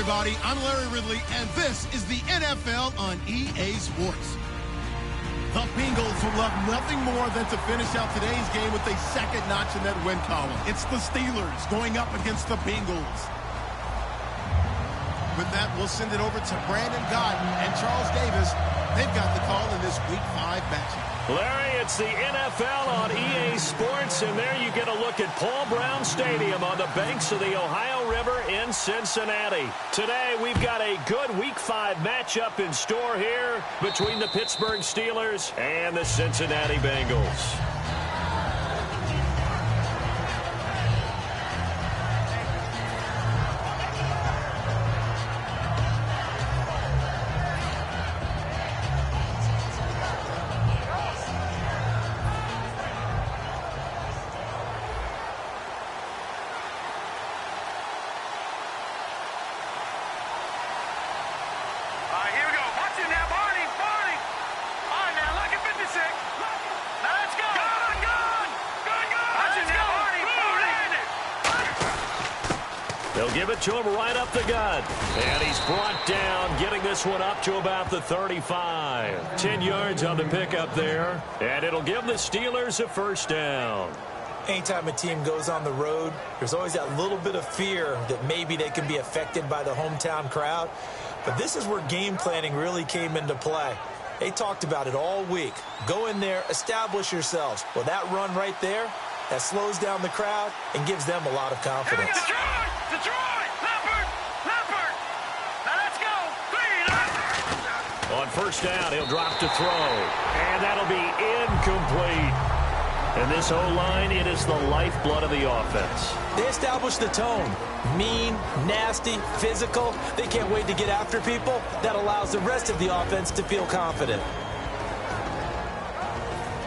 everybody. I'm Larry Ridley, and this is the NFL on EA Sports. The Bengals would love nothing more than to finish out today's game with a second notch in that win column. It's the Steelers going up against the Bengals. With that, we'll send it over to Brandon Godden and Charles Davis. They've got the call in this Week 5 matchup. Larry, it's the NFL on EA Sports, and there you get a look at Paul Brown Stadium on the banks of the Ohio River in Cincinnati. Today, we've got a good Week 5 matchup in store here between the Pittsburgh Steelers and the Cincinnati Bengals. They'll give it to him right up the gut. And he's brought down, getting this one up to about the 35. 10 yards on the pickup there. And it'll give the Steelers a first down. Anytime a team goes on the road, there's always that little bit of fear that maybe they can be affected by the hometown crowd. But this is where game planning really came into play. They talked about it all week. Go in there, establish yourselves. Well, that run right there, that slows down the crowd and gives them a lot of confidence. Detroit! Leopard! Now let's go! Green! On first down, he'll drop to throw. And that'll be incomplete. And this O-line, it is the lifeblood of the offense. They establish the tone. Mean, nasty, physical. They can't wait to get after people. That allows the rest of the offense to feel confident.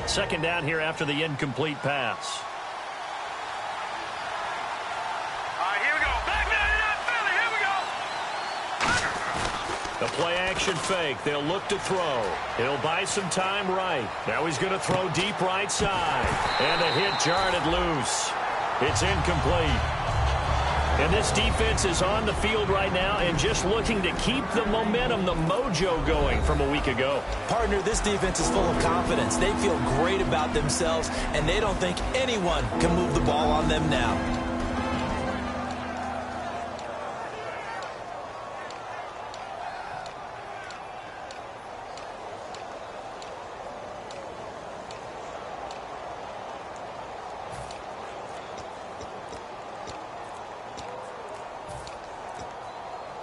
Second down here after the incomplete pass. The play-action fake. They'll look to throw. He'll buy some time right. Now he's going to throw deep right side. And a hit jarred it loose. It's incomplete. And this defense is on the field right now and just looking to keep the momentum, the mojo going from a week ago. Partner, this defense is full of confidence. They feel great about themselves, and they don't think anyone can move the ball on them now.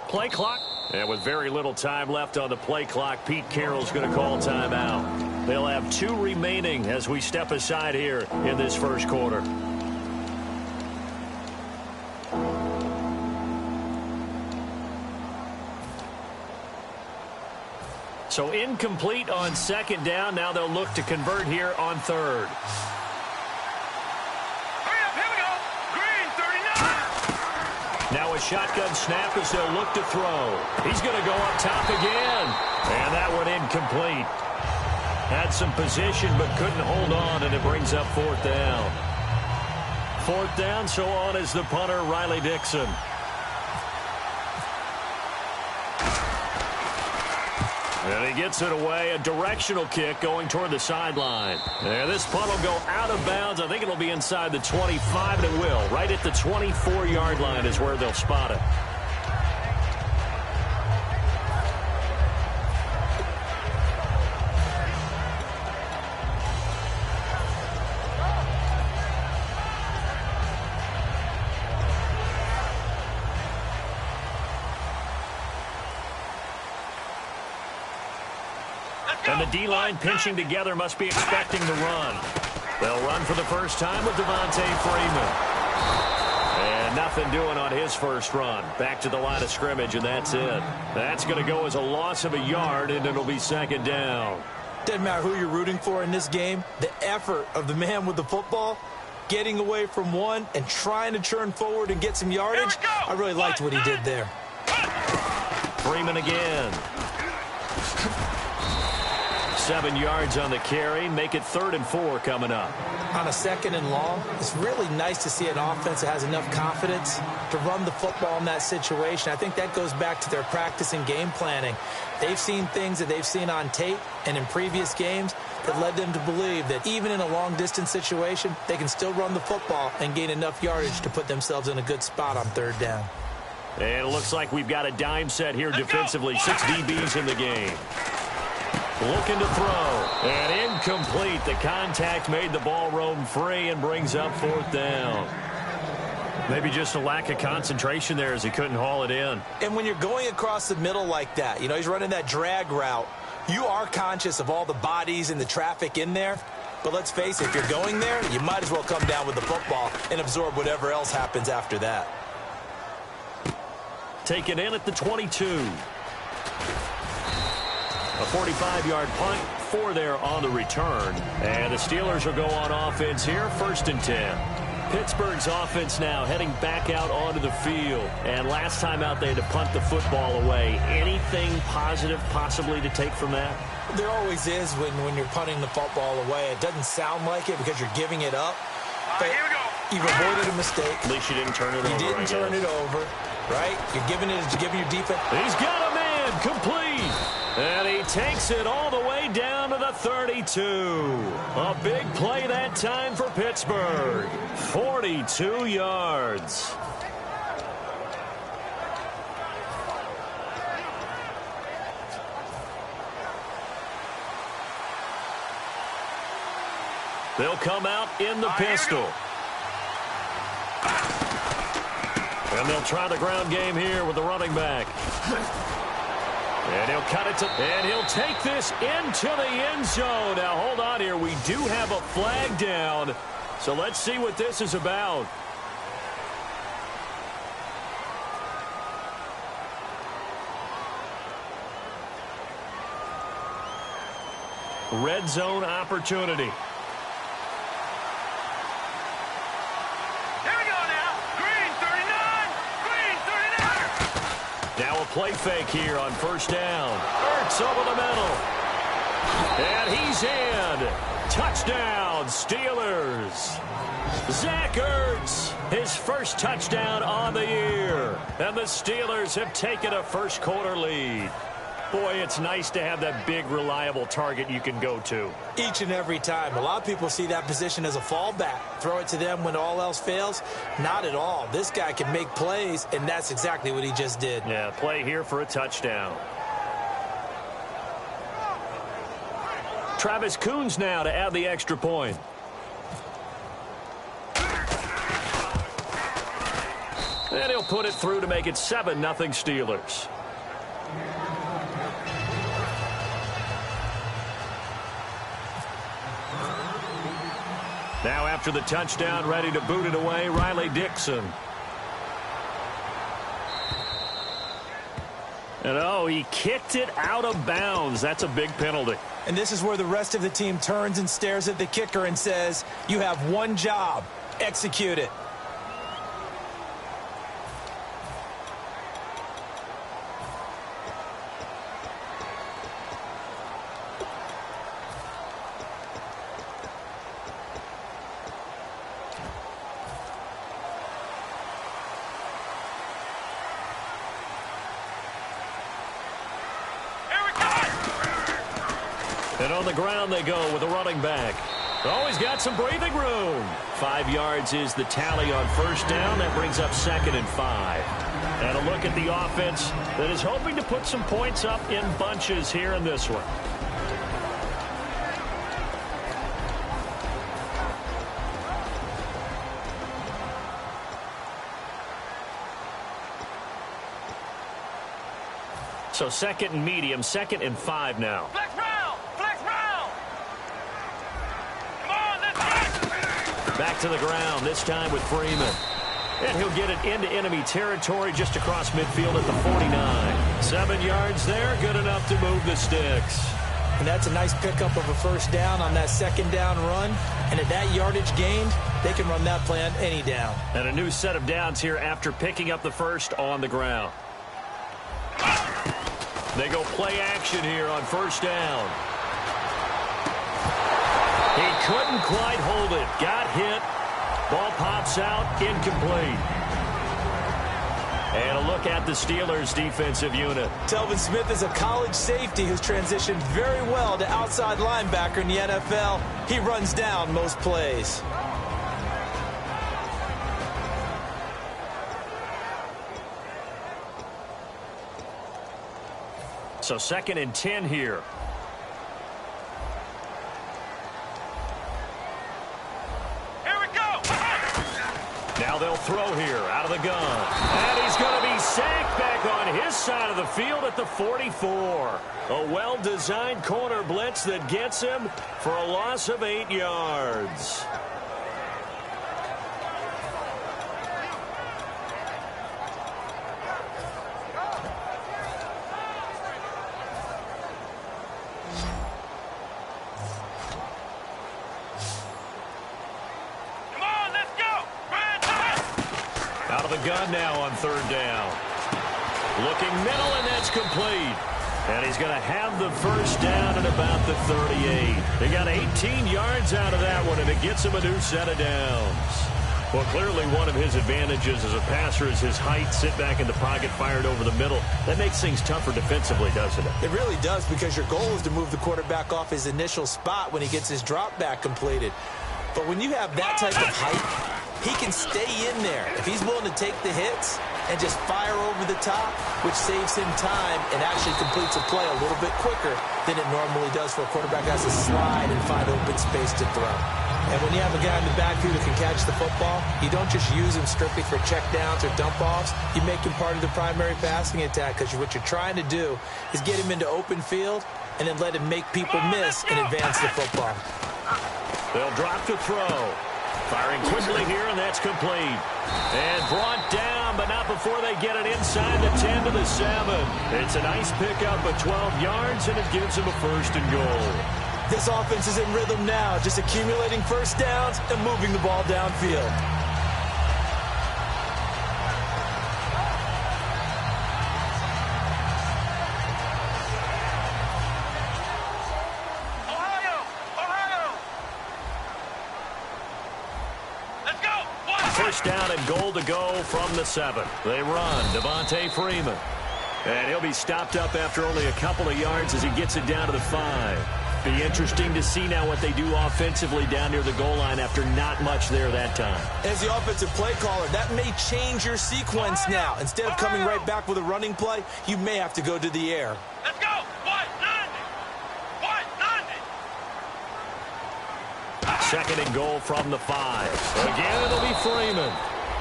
Play clock. And with very little time left on the play clock, Pete Carroll's going to call timeout. They'll have 2 remaining as we step aside here in this first quarter. So incomplete on second down. Now they'll look to convert here on third. Now a shotgun snap as they'll look to throw. He's going to go up top again. And that one incomplete. Had some position but couldn't hold on, and it brings up fourth down. Fourth down, so on is the punter, Riley Dixon. And he gets it away, a directional kick going toward the sideline. And this punt will go out of bounds. I think it'll be inside the 25, and it will. Right at the 24-yard line is where they'll spot it. And the D-line pinching together must be expecting the run. They'll run for the first time with Devontae Freeman. And nothing doing on his first run. Back to the line of scrimmage, and that's it. That's going to go as a loss of a yard, and it'll be second down. Doesn't matter who you're rooting for in this game. The effort of the man with the football, getting away from one and trying to turn forward and get some yardage, I really liked what he did there. Freeman again. 7 yards on the carry. Make it 3rd and 4 coming up. On a 2nd and long, it's really nice to see an offense that has enough confidence to run the football in that situation. I think that goes back to their practice and game planning. They've seen things that they've seen on tape and in previous games that led them to believe that even in a long-distance situation, they can still run the football and gain enough yardage to put themselves in a good spot on 3rd down. And it looks like we've got a dime set here defensively. 6 DBs in the game. Looking to throw. And incomplete. The contact made the ball roam free and brings up 4th down. Maybe just a lack of concentration there as he couldn't haul it in. And when you're going across the middle like that, you know, he's running that drag route, you are conscious of all the bodies and the traffic in there. But let's face it, if you're going there, you might as well come down with the football and absorb whatever else happens after that. Taken in at the 22. A 45-yard punt, 4 there on the return. And the Steelers will go on offense here, 1st and 10. Pittsburgh's offense now heading back out onto the field. And last time out, they had to punt the football away. Anything positive possibly to take from that? There always is when you're punting the football away. It doesn't sound like it because you're giving it up. But here we go. you've avoided a mistake. At least you didn't turn it over. You didn't turn it over, right? You're giving your defense. He's got a man complete. And he takes it all the way down to the 32. A big play that time for Pittsburgh. 42 yards. They'll come out in the pistol. And they'll try the ground game here with the running back. And he'll cut it and he'll take this into the end zone. Now, hold on here. We do have a flag down. So let's see what this is about. Red zone opportunity. Now a play fake here on 1st down. Ertz over the middle. And he's in. Touchdown, Steelers. Zach Ertz, his first touchdown on the year. And the Steelers have taken a first-quarter lead. Boy, it's nice to have that big, reliable target you can go to. Each and every time. A lot of people see that position as a fallback. Throw it to them when all else fails. Not at all. This guy can make plays, and that's exactly what he just did. Yeah, play here for a touchdown. Travis Coons now to add the extra point. And he'll put it through to make it 7-0 Steelers. Now after the touchdown, ready to boot it away, Riley Dixon. And oh, he kicked it out of bounds. That's a big penalty. And this is where the rest of the team turns and stares at the kicker and says, you have one job, execute it. And on the ground they go with a running back. Oh, he's got some breathing room. 5 yards is the tally on 1st down. That brings up 2nd and 5. And a look at the offense that is hoping to put some points up in bunches here in this one. So 2nd and medium, 2nd and 5 now. Flex round! Flex round! Come on, let's go! Back to the ground, this time with Freeman. And he'll get it into enemy territory just across midfield at the 49. 7 yards there, good enough to move the sticks. And that's a nice pickup of a 1st down on that 2nd down run. And at that yardage gained, they can run that play on any down. And a new set of downs here after picking up the 1st on the ground. They go play action here on 1st down. He couldn't quite hold it. Got hit. Ball pops out. Incomplete. And a look at the Steelers' defensive unit. Telvin Smith is a college safety who's transitioned very well to outside linebacker in the NFL. He runs down most plays. So 2nd and 10 here. Here we go. Now they'll throw here out of the gun. And he's going to be sacked back on his side of the field at the 44. A well-designed corner blitz that gets him for a loss of 8 yards. Gun now on 3rd down. Looking middle, and that's complete. And he's going to have the first down at about the 38. They got 18 yards out of that one, and it gets him a new set of downs. Well, clearly one of his advantages as a passer is his height. Sit back in the pocket, fired over the middle. That makes things tougher defensively, doesn't it? It really does, because your goal is to move the quarterback off his initial spot when he gets his drop back completed. But when you have that type of height, he can stay in there if he's willing to take the hits and just fire over the top, which saves him time and actually completes a play a little bit quicker than it normally does for a quarterback who has to slide and find open space to throw. And when you have a guy in the backfield who can catch the football, you don't just use him strictly for checkdowns or dump-offs. You make him part of the primary passing attack, because what you're trying to do is get him into open field and then let him make people miss and advance the football. They'll drop to throw. Firing quickly here, and that's complete. And brought down, but not before they get it inside the 10 to the 7. It's a nice pickup of 12 yards, and it gives him a 1st and goal. This offense is in rhythm now, just accumulating first downs and moving the ball downfield. First down and goal to go from the 7. They run. Devontae Freeman. And he'll be stopped up after only a couple of yards as he gets it down to the 5. Be interesting to see now what they do offensively down near the goal line after not much there that time. As the offensive play caller, that may change your sequence now. Instead of coming right back with a running play, you may have to go to the air. Let's go. Second and goal from the 5. Again, it'll be Freeman.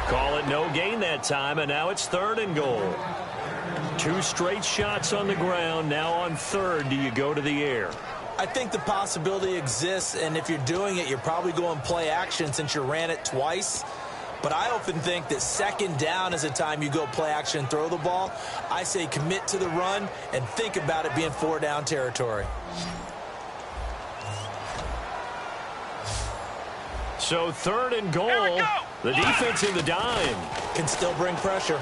Call it no gain that time, and now it's 3rd and goal. 2 straight shots on the ground. Now on 3rd, do you go to the air? I think the possibility exists, and if you're doing it, you're probably going play action since you ran it twice. But I often think that 2nd down is the time you go play action and throw the ball. I say commit to the run and think about it being 4-down territory. So 3rd and goal. The defense in the dime. Can still bring pressure.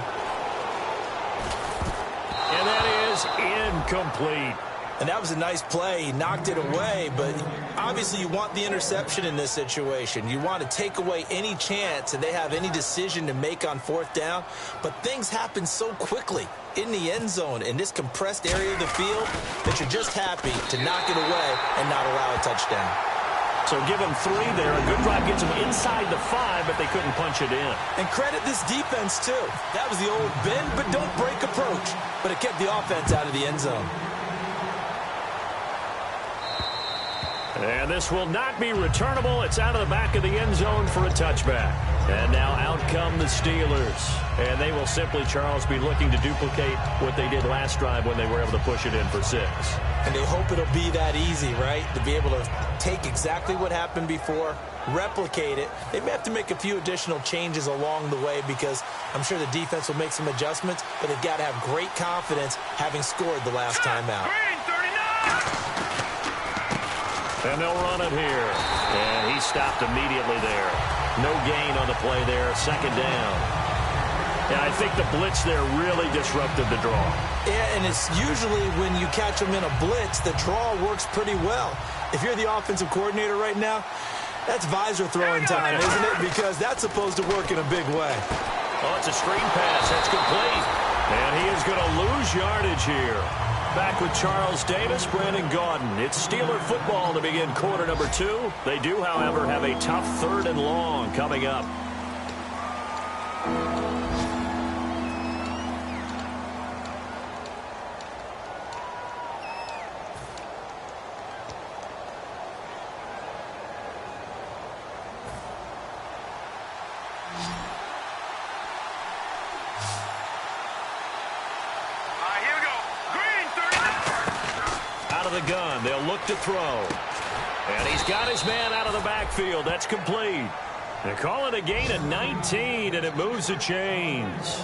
And that is incomplete. And that was a nice play. He knocked it away, but obviously you want the interception in this situation. You want to take away any chance that they have any decision to make on 4th down. But things happen so quickly in the end zone in this compressed area of the field that you're just happy to knock it away and not allow a touchdown. So give them 3 there. A good drive gets them inside the 5, but they couldn't punch it in. And credit this defense, too. That was the old bend but don't break approach. But it kept the offense out of the end zone. And this will not be returnable. It's out of the back of the end zone for a touchback. And now out come the Steelers. And they will simply, Charles, be looking to duplicate what they did last drive when they were able to push it in for 6. And they hope it'll be that easy, right? To be able to take exactly what happened before, replicate it. They may have to make a few additional changes along the way because I'm sure the defense will make some adjustments, but they've got to have great confidence having scored the last time out. And they'll run it here. And he stopped immediately there. No gain on the play there. 2nd down. Yeah, I think the blitz there really disrupted the draw. Yeah, and it's usually when you catch them in a blitz, the draw works pretty well. If you're the offensive coordinator right now, that's visor throwing time, isn't it? Because that's supposed to work in a big way. Oh, it's a screen pass. That's complete. And he is going to lose yardage here. Back with Charles Davis, Brandon Gaudin. It's Steeler football to begin quarter number 2. They do, however, have a tough 3rd and long coming up. The gun. They'll look to throw. And he's got his man out of the backfield. That's complete. They call it a gain of 19, and it moves the chains.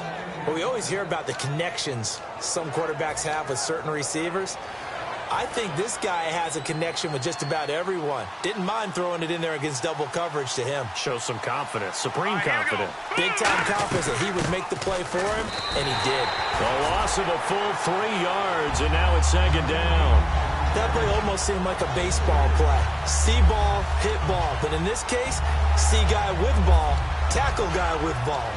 Well, we always hear about the connections some quarterbacks have with certain receivers. I think this guy has a connection with just about everyone. Didn't mind throwing it in there against double coverage to him. Shows some confidence, supreme confidence. Big-time confidence that he would make the play for him, and he did. A loss of a full 3 yards, and now it's 2nd down. That play almost seemed like a baseball play. See ball, hit ball. But in this case, see guy with ball, tackle guy with ball.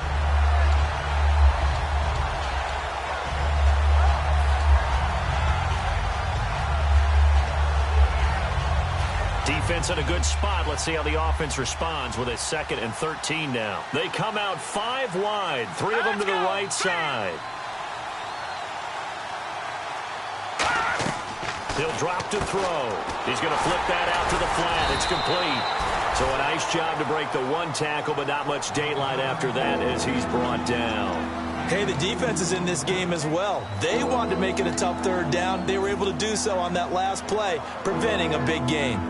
Defense in a good spot. Let's see how the offense responds with a 2nd and 13 now. They come out 5 wide, 3 of them to the right side. He'll drop to throw. He's going to flip that out to the flat. It's complete. So a nice job to break the 1 tackle, but not much daylight after that as he's brought down. Hey, the defense is in this game as well. They wanted to make it a tough 3rd down. They were able to do so on that last play, preventing a big gain.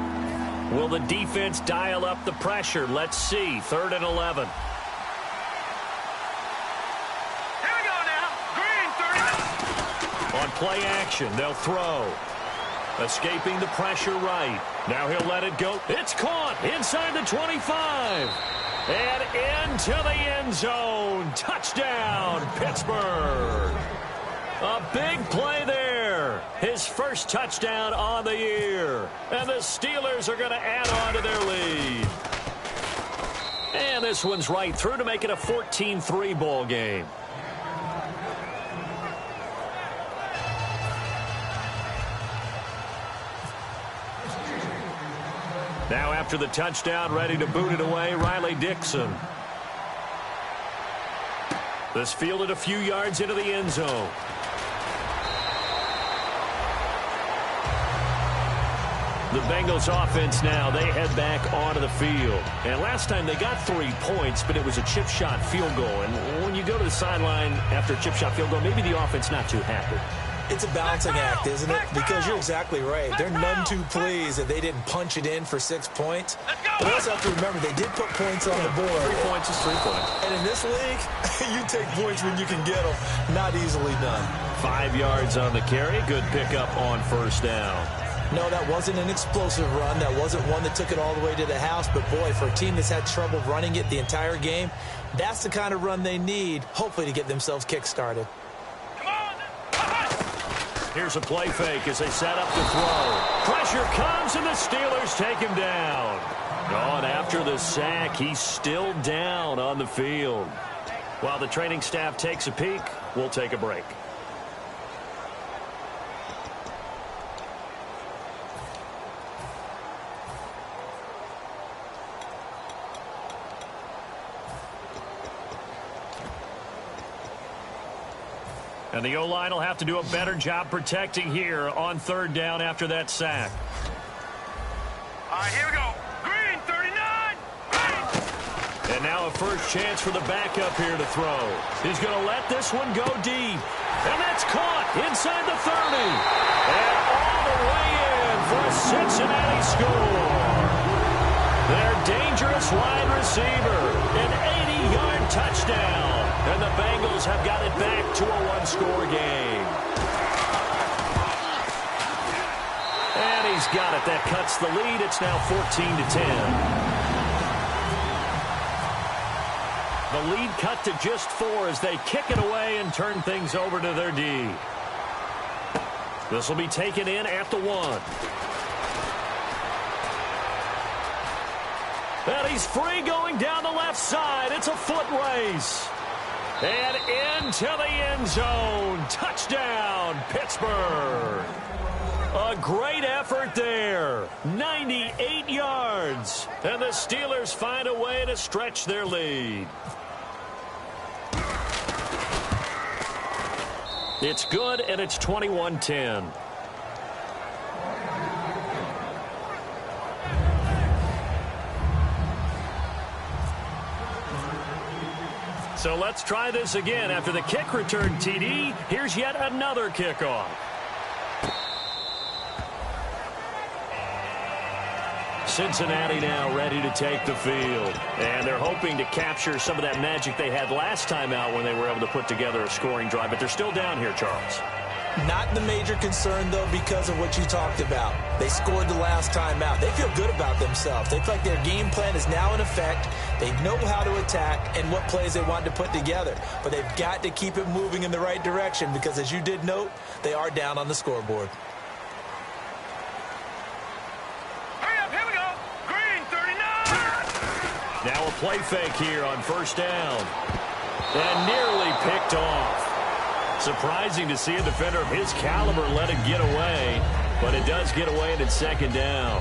Will the defense dial up the pressure? Let's see. 3rd and 11. Here we go now. Green 30. On play action, they'll throw. Escaping the pressure right. Now he'll let it go. It's caught inside the 25. And into the end zone. Touchdown, Pittsburgh. A big play there. His first touchdown on the year. And the Steelers are going to add on to their lead. And this one's right through to make it a 14-3 ball game. Now after the touchdown, ready to boot it away, Riley Dixon. This fielded a few yards into the end zone. The Bengals offense now, they head back onto the field. And last time they got 3 points, but it was a chip shot field goal. And when you go to the sideline after a chip shot field goal, maybe the offense not too happy. It's a balancing act, isn't it? Because you're exactly right. They're none too pleased that they didn't punch it in for 6 points. But also have to remember, they did put points on the board. 3 points is 3 points. And in this league, you take points when you can get them. Not easily done. 5 yards on the carry. Good pickup on 1st down. No, that wasn't an explosive run. That wasn't one that took it all the way to the house. But, boy, for a team that's had trouble running it the entire game, that's the kind of run they need, hopefully, to get themselves kick-started. Here's a play fake as they set up to throw. Pressure comes, and the Steelers take him down. And after the sack, he's still down on the field. While the training staff takes a peek, we'll take a break. And the O-line will have to do a better job protecting here on 3rd down after that sack. All right, here we go. Green 39. Green. And now a first chance for the backup here to throw. He's going to let this one go deep. And that's caught inside the 30. And all the way in for a Cincinnati score. Their dangerous wide receiver. An 80-yard touchdown. And the Bengals have got it back to a 1-score game. And he's got it. That cuts the lead. It's now 14-10. The lead cut to just 4 as they kick it away and turn things over to their D. This will be taken in at the 1. And he's free going down the left side. It's a foot race. And into the end zone. Touchdown, Pittsburgh. A great effort there. 98 yards. And the Steelers find a way to stretch their lead. It's good, and it's 21-10. So let's try this again. After the kick return TD, here's yet another kickoff. Cincinnati now ready to take the field. And they're hoping to capture some of that magic they had last time out when they were able to put together a scoring drive. But they're still down here, Charles. Not the major concern, though, because of what you talked about. They scored the last time out. They feel good about themselves. They feel like their game plan is now in effect. They know how to attack and what plays they want to put together. But they've got to keep it moving in the right direction because, as you did note, they are down on the scoreboard. Hurry up, here we go. Green, 39. Now a play fake here on first down. And nearly picked off. Surprising to see a defender of his caliber let it get away, but it does get away and it's second down.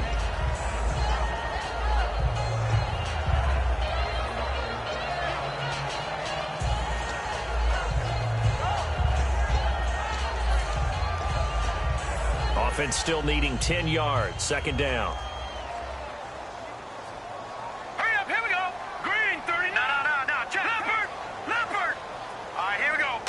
Offense still needing 10 yards, second down. Hurry up, here we go. Green, 39. No. Leopard. All right, here we go.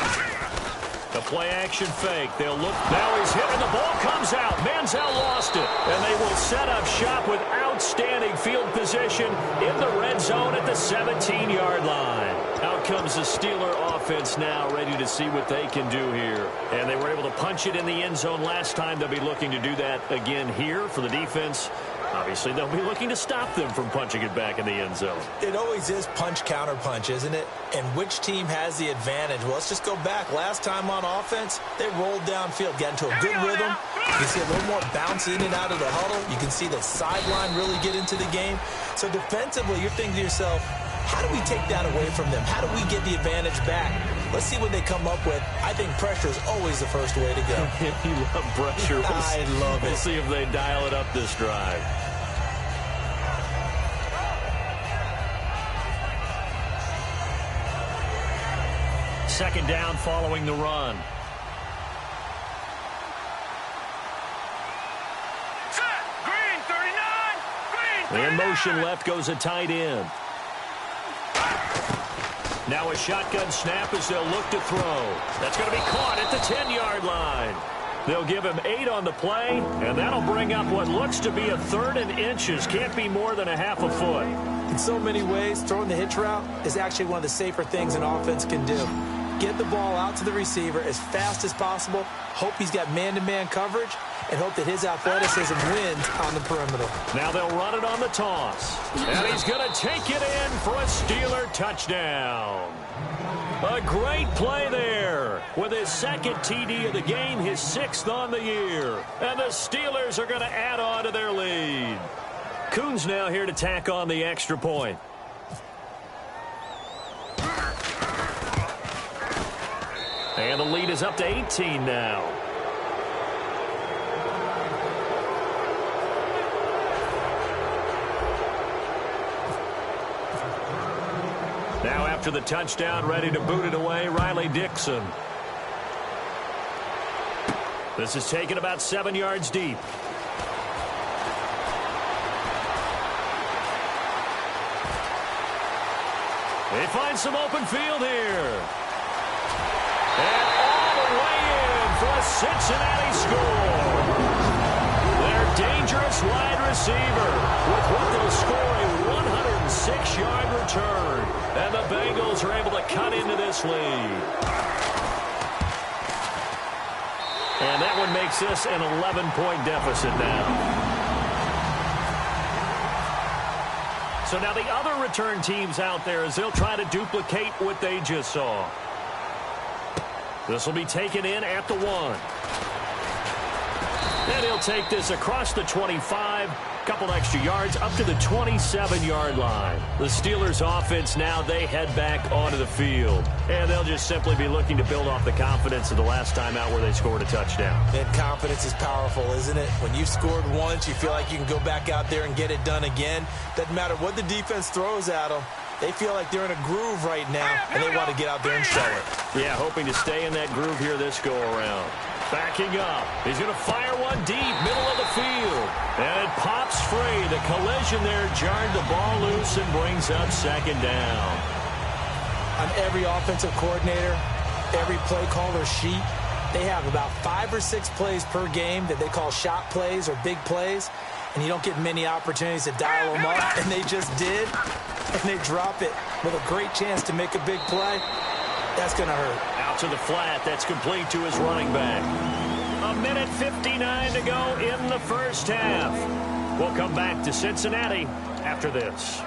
The play-action fake. They'll look. Now he's hit, and the ball comes out. Manziel lost it. And they will set up shop with outstanding field position in the red zone at the 17-yard line. Out comes the Steeler offense now, ready to see what they can do here. And they were able to punch it in the end zone last time. They'll be looking to do that again here for the defense. Obviously, they'll be looking to stop them from punching it back in the end zone. It always is punch-counter-punch, isn't it? And which team has the advantage? Well, let's just go back. Last time on offense, they rolled downfield, got into a good rhythm. You can see a little more bounce in and out of the huddle. You can see the sideline really get into the game. So defensively, you're thinking to yourself, how do we take that away from them? How do we get the advantage back? Let's see what they come up with. I think pressure is always the first way to go. You love pressure. I love it. We'll see if they dial it up this drive. Second down following the run. Set. Green, 39. Green, In motion left goes a tight end. Now a shotgun snap as they'll look to throw. That's going to be caught at the 10-yard line. They'll give him 8 on the play, and that'll bring up what looks to be a 3rd and inches. Can't be more than a half a foot. In so many ways, throwing the hitch route is actually one of the safer things an offense can do. Get the ball out to the receiver as fast as possible, hope he's got man-to-man coverage, and hope that his athleticism wins on the perimeter. Now they'll run it on the toss. And he's going to take it in for a Steeler touchdown. A great play there. With his second TD of the game, his 6th on the year. And the Steelers are going to add on to their lead. Coons now here to tack on the extra point. And the lead is up to 18 now. Now after the touchdown, ready to boot it away, Riley Dixon. This is taken about 7 yards deep. They find some open field here. And all the way in for a Cincinnati score. Their dangerous wide receiver with what they'll score a 106-yard return. And the Bengals are able to cut into this lead. And that one makes this an 11-point deficit now. So So now the other return teams out there as they'll try to duplicate what they just saw. This will be taken in at the 1. And he'll take this across the 25. Couple extra yards up to the 27-yard line. The Steelers offense now, they head back onto the field. And they'll just simply be looking to build off the confidence of the last time out where they scored a touchdown. And confidence is powerful, isn't it? When you've scored once, you feel like you can go back out there and get it done again. Doesn't matter what the defense throws at them. They feel like they're in a groove right now, and they want to get out there and show it. Yeah, hoping to stay in that groove here this go-around. Backing up. He's going to fire one deep, middle of the field. And it pops free. The collision there jarred the ball loose and brings up second down. On every offensive coordinator, every play caller sheet, they have about 5 or 6 plays per game that they call shot plays or big plays. And you don't get many opportunities to dial them up. And they just did. And they drop it with a great chance to make a big play. That's going to hurt. Out to the flat. That's complete to his running back. 1:59 to go in the first half. We'll come back to Cincinnati after this.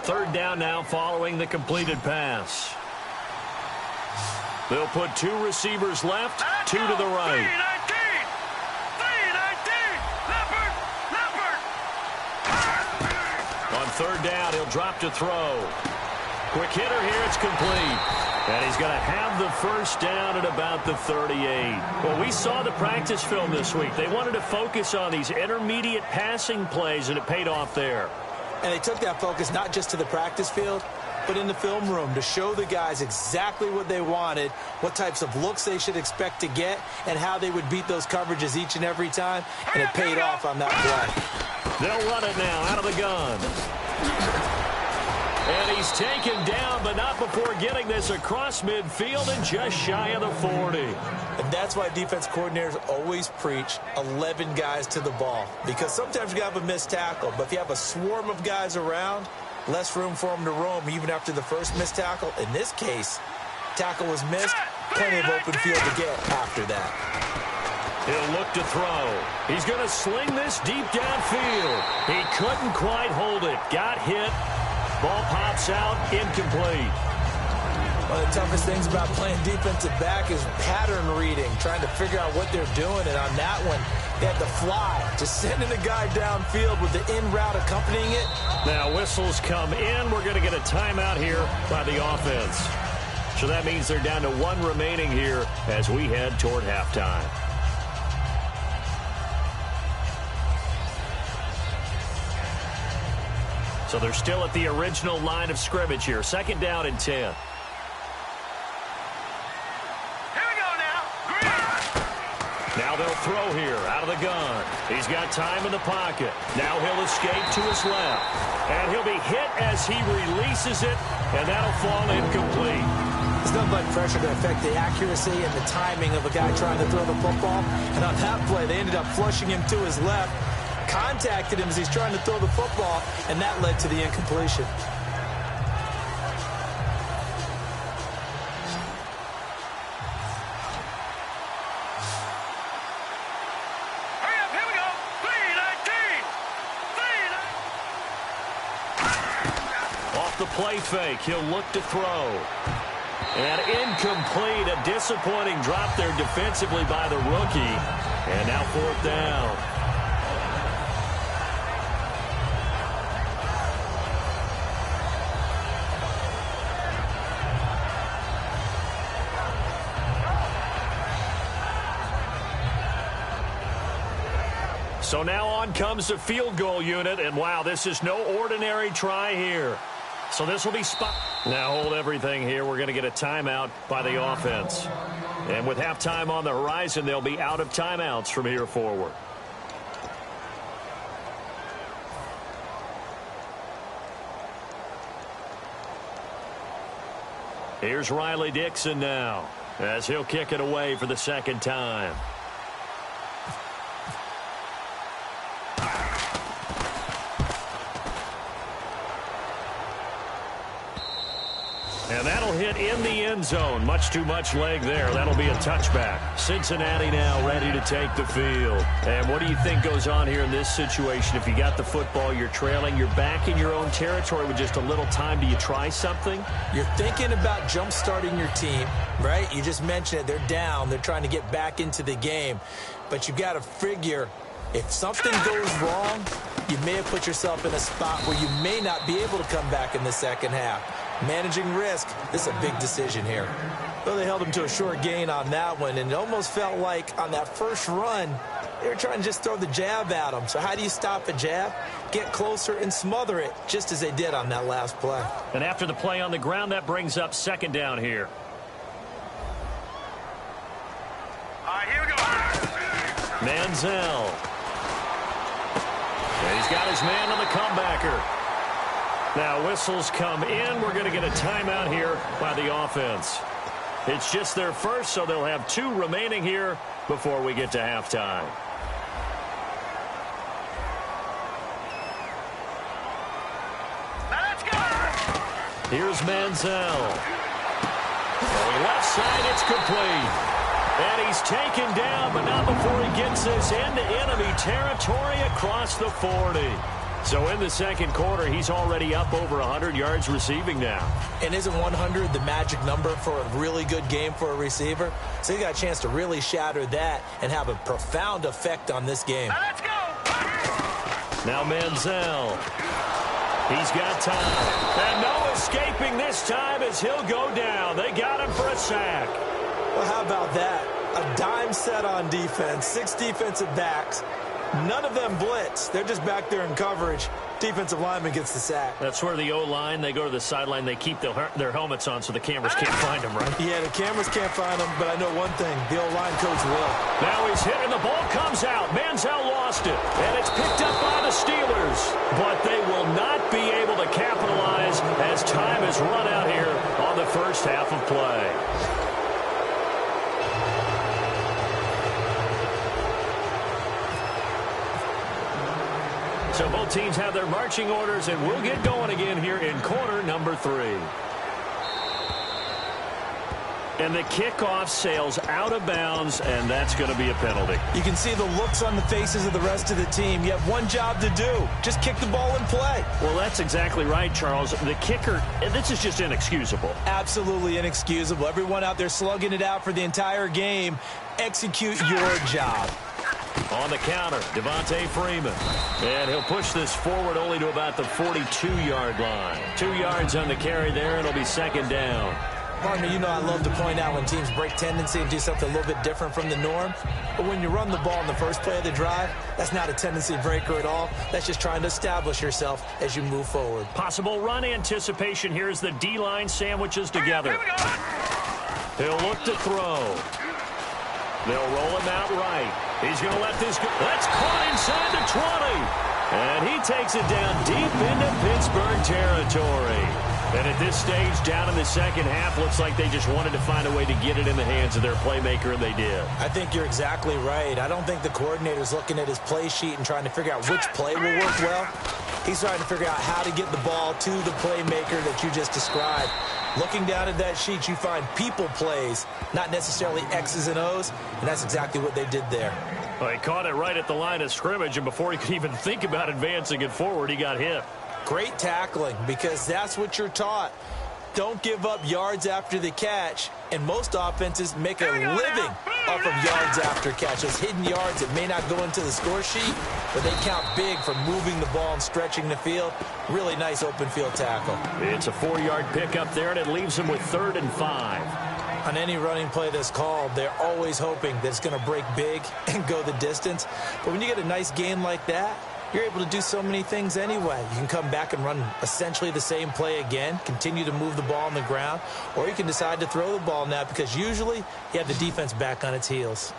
Third down now following the completed pass. They'll put 2 receivers left, 2 to the right. On third down, he'll drop to throw. Quick hitter here, it's complete. And he's going to have the first down at about the 38. Well, we saw the practice film this week. They wanted to focus on these intermediate passing plays, and it paid off there. And they took that focus not just to the practice field, but in the film room to show the guys exactly what they wanted, what types of looks they should expect to get, and how they would beat those coverages each and every time. And it paid off on that play. They'll run it now out of the gun. And he's taken down, but not before getting this across midfield and just shy of the 40. And that's why defense coordinators always preach 11 guys to the ball. Because sometimes you have a missed tackle, but if you have a swarm of guys around, less room for them to roam even after the first missed tackle. In this case, tackle was missed, plenty of open field to get after that. He'll look to throw. He's going to sling this deep downfield. He couldn't quite hold it. Got hit. Ball pops out, incomplete. One of the toughest things about playing defensive back is pattern reading, trying to figure out what they're doing. And on that one, they had to fly, just sending a guy downfield with the in route accompanying it. Now whistles come in. We're going to get a timeout here by the offense. So that means they're down to 1 remaining here as we head toward halftime. So they're still at the original line of scrimmage here. Second down and 10. Here we go now. Now they'll throw here out of the gun. He's got time in the pocket. Now he'll escape to his left. And he'll be hit as he releases it, and that'll fall incomplete. It's nothing like pressure to affect the accuracy and the timing of a guy trying to throw the football. And on that play, they ended up flushing him to his left. Contacted him as he's trying to throw the football, and that led to the incompletion. Hurry up, here we go. 3-19. Off the play fake, he'll look to throw. And incomplete, a disappointing drop there defensively by the rookie. And now fourth down. So now on comes the field goal unit, and wow, this is no ordinary try here. So this will be spot. Now hold everything here. We're going to get a timeout by the offense. And with halftime on the horizon, they'll be out of timeouts from here forward. Here's Riley Dixon now, as he'll kick it away for the second time. And that'll hit in the end zone. Much too much leg there. That'll be a touchback. Cincinnati now ready to take the field. And what do you think goes on here in this situation? If you got the football, you're trailing, you're back in your own territory with just a little time. Do you try something? You're thinking about jump-starting your team, right? You just mentioned it. They're down. They're trying to get back into the game. But you got to figure if something goes wrong, you may have put yourself in a spot where you may not be able to come back in the second half. Managing risk, this is a big decision here. Well, they held him to a short gain on that one, and it almost felt like on that first run, they were trying to just throw the jab at him. So how do you stop a jab? Get closer and smother it, just as they did on that last play. And after the play on the ground, that brings up second down here. All right, here we go. Manziel. And he's got his man on the comebacker. Now whistles come in. We're going to get a timeout here by the offense. It's just their first, so they'll have 2 remaining here before we get to halftime. Now let's go. Here's Manziel. Going left side, it's complete. And he's taken down, but not before he gets this into enemy territory across the 40. So in the second quarter, he's already up over 100 yards receiving now. And isn't 100 the magic number for a really good game for a receiver? So he got a chance to really shatter that and have a profound effect on this game. Now let's go. Now Manziel. He's got time. And no escaping this time as he'll go down. They got him for a sack. Well, how about that? A dime set on defense, 6 defensive backs. None of them blitz. They're just back there in coverage. Defensive lineman gets the sack. That's where the O-line, they go to the sideline, they keep their helmets on so the cameras can't find them, right? Yeah, the cameras can't find them, but I know one thing. The O-line coach will. Now he's hit and the ball comes out. Manziel lost it, and it's picked up by the Steelers. But they will not be able to capitalize as time has run out here on the first half of play. So both teams have their marching orders, and we'll get going again here in quarter number 3. And the kickoff sails out of bounds, and that's going to be a penalty. You can see the looks on the faces of the rest of the team. You have one job to do. Just kick the ball and play. Well, that's exactly right, Charles. The kicker, this is just inexcusable. Absolutely inexcusable. Everyone out there slugging it out for the entire game. Execute your job. On the counter, Devontae Freeman. And he'll push this forward only to about the 42-yard line. 2 yards on the carry there, and it'll be second down. Partner, you know I love to point out when teams break tendency and do something a little bit different from the norm. But when you run the ball in the first play of the drive, that's not a tendency breaker at all. That's just trying to establish yourself as you move forward. Possible run anticipation here as the D-line sandwiches together. He'll look to throw. They'll roll him out right. He's going to let this go. That's caught inside the 20. And he takes it down deep into Pittsburgh territory. And at this stage, down in the second half, looks like they just wanted to find a way to get it in the hands of their playmaker, and they did. I think you're exactly right. I don't think the coordinator's looking at his play sheet and trying to figure out which play will work well. He's trying to figure out how to get the ball to the playmaker that you just described. Looking down at that sheet, you find people plays, not necessarily X's and O's, and that's exactly what they did there. Well, he caught it right at the line of scrimmage, and before he could even think about advancing it forward, he got hit. Great tackling, because that's what you're taught. Don't give up yards after the catch, and most offenses make a living off of yards after catch. Those hidden yards that may not go into the score sheet, but they count big for moving the ball and stretching the field. Really nice open field tackle. It's a 4-yard pickup there, and it leaves him with 3rd and 5. On any running play that's called, they're always hoping that it's going to break big and go the distance. But when you get a nice gain like that, you're able to do so many things anyway. You can come back and run essentially the same play again, continue to move the ball on the ground, or you can decide to throw the ball now because usually you have the defense back on its heels.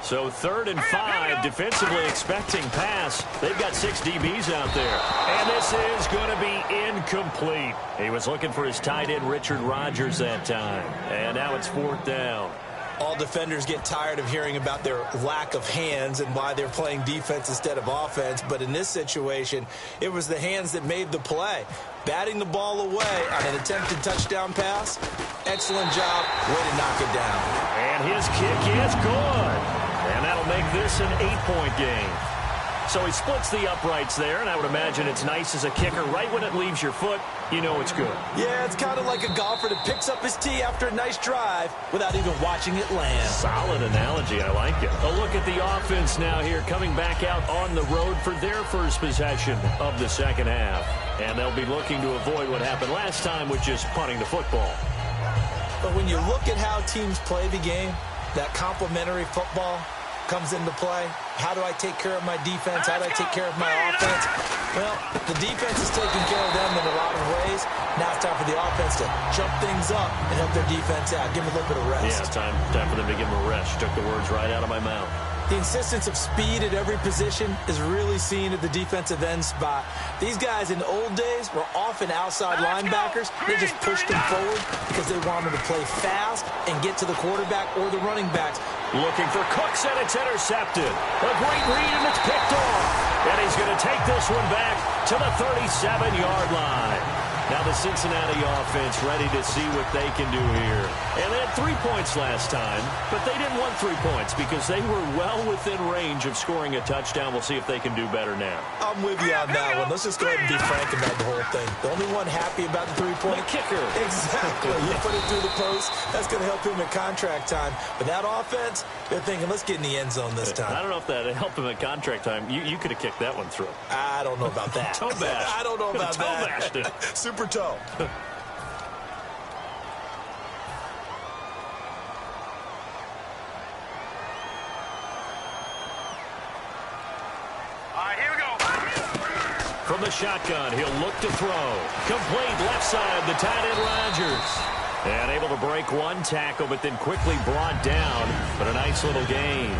So 3rd and 5, defensively expecting pass. They've got 6 DBs out there. And this is going to be incomplete. He was looking for his tight end, Richard Rodgers, that time. And now it's 4th down. All defenders get tired of hearing about their lack of hands and why they're playing defense instead of offense. But in this situation, it was the hands that made the play. Batting the ball away on an attempted touchdown pass. Excellent job. Way to knock it down. And his kick is good. And that'll make this an 8-point game. So he splits the uprights there, and I would imagine it's nice as a kicker. Right when it leaves your foot, you know it's good. Yeah, it's kind of like a golfer that picks up his tee after a nice drive without even watching it land. Solid analogy. I like it. A look at the offense now here, coming back out on the road for their first possession of the second half. And they'll be looking to avoid what happened last time, which is punting the football. But when you look at how teams play the game, that complementary football comes into play. How do I take care of my defense? How do I take care of my offense? Well, the defense is taking care of them in a lot of ways. Now it's time for the offense to jump things up and help their defense out. Give them a little bit of rest. Yeah, it's time for them to give them a rest. You took the words right out of my mouth. The insistence of speed at every position is really seen at the defensive end spot. These guys in the old days were often outside linebackers. They just pushed them forward because they wanted to play fast and get to the quarterback or the running backs. Looking for Cooks, and it's intercepted. A great read, and it's picked off. And he's going to take this one back to the 37-yard line. Now the Cincinnati offense ready to see what they can do here. And they had 3 points last time, but they didn't want 3 points because they were well within range of scoring a touchdown. We'll see if they can do better now. I'm with you on that one. Let's just go ahead and be frank about the whole thing. The only one happy about the 3-point? The kicker. Exactly. You put it through the post. That's going to help him at contract time. But that offense, they're thinking, let's get in the end zone this time. I don't know if that helped him at contract time. You could have kicked that one through. I don't know about that. Toe bash. I don't know about that. Toe bashed it. Super toe. From the shotgun, he'll look to throw. Complete left side, the tight end Rodgers. And able to break one tackle, but then quickly brought down. But a nice little gain.